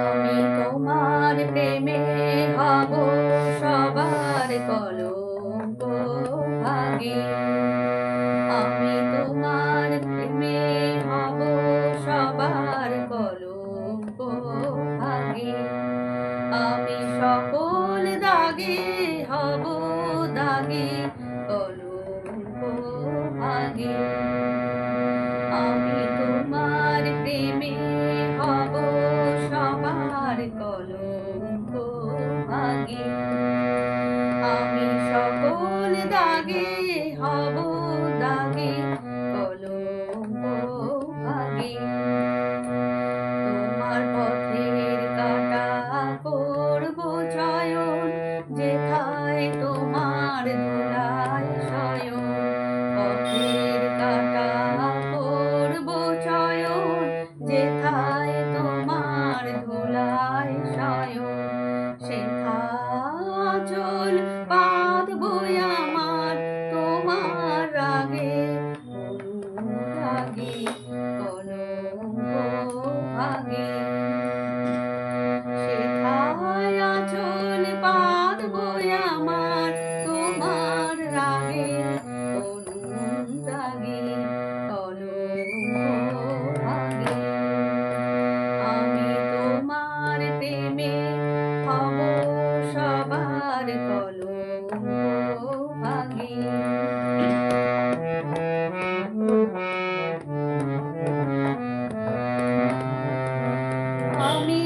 আমি তোমার প্রেমে হব সবার কলঙ্ক ভাগী। আমি তোমার প্রেমে হব সবার কলঙ্ক ভাগী। আমি সকল দাগে হব দাগী কলঙ্ক ভাগী। আমি তোমার প্রেমে হব সবার কলঙ্ক ভাগী। আমি সকল দাগে হব দাগী কলঙ্ক ভাগী। তোমার পথের কাঁটা করব চয়ন, যেথায় তোমার ধুলায় শয়ন। পথের কাঁটা করব চয়ন, যেথায় তোমার ধুলায় শয়ন। সেথা আঁচল বাঁধবো আমার তোমার রাগে অনুরাগী কলঙ্ক ভাগী। সেথায় আঁচল বাঁধবো আমার তোমার রাগে অনুরাগী কলঙ্ক ভাগী। আমি তোমার প্রেমে হব সবার কলঙ্ক ভাগী। আমি